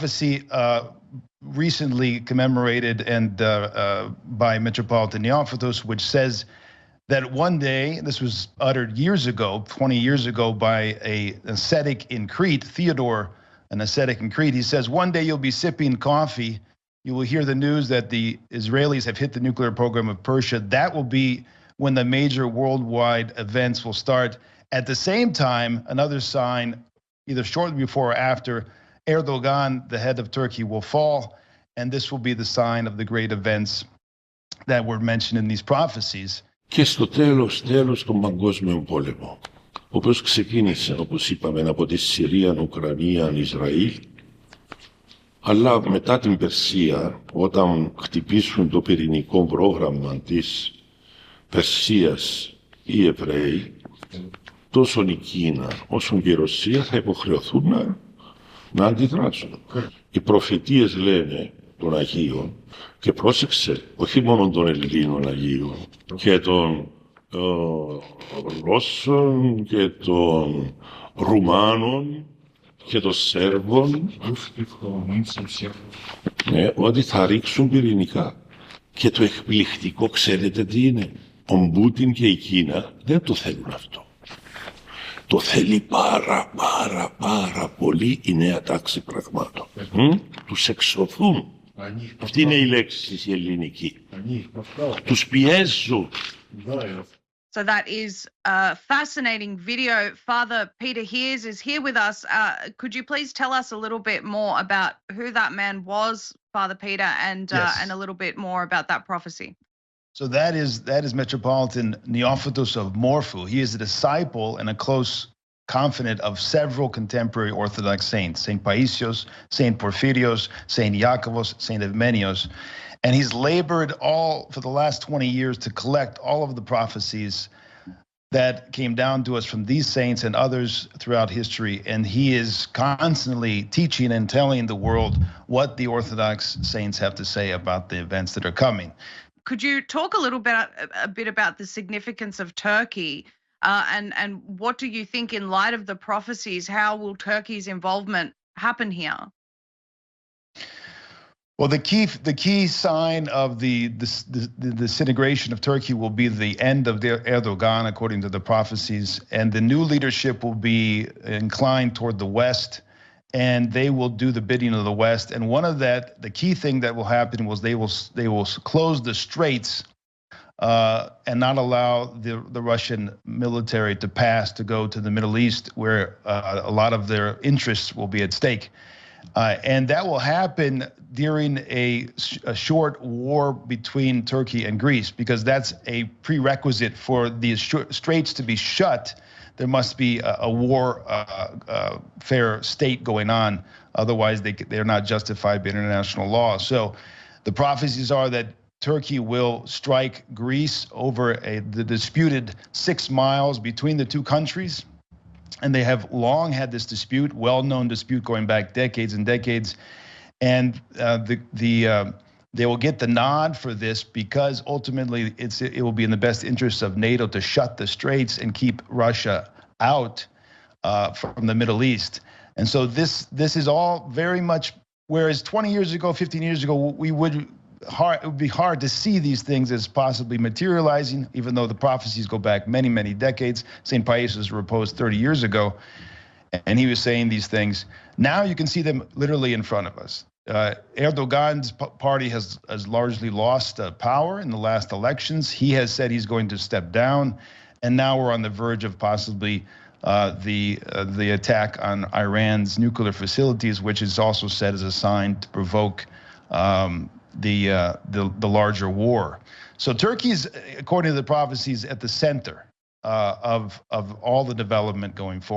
prophecy recently commemorated and by Metropolitan Neophytos, which says that one day, this was uttered years ago, 20 years ago, by an ascetic in Crete, Theodore, an ascetic in Crete. He says, one day you'll be sipping coffee, you will hear the news that the Israelis have hit the nuclear program of Persia. That will be when the major worldwide events will start. At the same time, another sign, either shortly before or after, Erdogan, the head of Turkey, will fall, and this will be the sign of the great events that were mentioned in these prophecies. Και στο τέλος τον παγκόσμιο πόλεμο, ο οποίος ξεκίνησε, όπως είπαμε, από τη Συρία, Ουκρανία, Ισραήλ, αλλά μετά την Περσία, όταν χτυπήσουν το πυρηνικό πρόγραμμα της Περσίας οι Εβραίοι, τόσο η Κίνα όσο και η Ρωσία θα υποχρεωθούν να αντιδράσουν. Οι προφητείες λένε των Αγίων, και πρόσεξε, όχι μόνο των Ελλήνων Αγίων, και των Ρώσων και των Ρουμάνων και των Σέρβων, ότι θα ρίξουν πυρηνικά. Και το εκπληκτικό, ξέρετε τι είναι? Ο Πούτιν και η Κίνα δεν το θέλουν αυτό. Το θέλει πάρα πολύ η νέα τάξη πραγμάτων. Τους εξωθούν. Αυτή είναι η λέξη η ελληνική. Τους πιέζουν. So that is a fascinating video. Father Peter Heers is here with us. Could you please tell us a little bit more about who that man was, Father Peter, and a little bit more about that prophecy? So that is Metropolitan Neophytos of Morphu. He is a disciple and a close confidant of several contemporary Orthodox saints, Saint Paisios, Saint Porphyrios, Saint Iacovos, Saint Evmenios. And he's labored for the last 20 years to collect all of the prophecies that came down to us from these saints and others throughout history. And he is constantly teaching and telling the world what the Orthodox saints have to say about the events that are coming. Could you talk a bit about the significance of Turkey, and what do you think in light of the prophecies? How will Turkey's involvement happen here? Well, the key sign of the disintegration of Turkey will be the end of Erdogan, according to the prophecies, and the new leadership will be inclined toward the West, and they will do the bidding of the West. And the key thing that will happen was they will close the straits and not allow the Russian military to pass to go to the Middle East, where a lot of their interests will be at stake. And that will happen during a short war between Turkey and Greece, because that's a prerequisite for the straits to be shut. There must be a war, fair state going on. Otherwise, they're not justified by international law. So the prophecies are that Turkey will strike Greece over the disputed 6 miles between the two countries. And they have long had this dispute, well-known dispute going back decades and decades. And they will get the nod for this because ultimately it will be in the best interest of NATO to shut the straits and keep Russia out from the Middle East. And so this is all very much, whereas 20 years ago, 15 years ago, it would be hard to see these things as possibly materializing, even though the prophecies go back many, many decades. St. Paisios proposed 30 years ago, and he was saying these things. Now you can see them literally in front of us. Erdogan's party has largely lost power in the last elections. He has said he's going to step down, and now we're on the verge of possibly the attack on Iran's nuclear facilities, which is also said as a sign to provoke the larger war. So Turkey's, according to the prophecies, at the center of all the development going forward.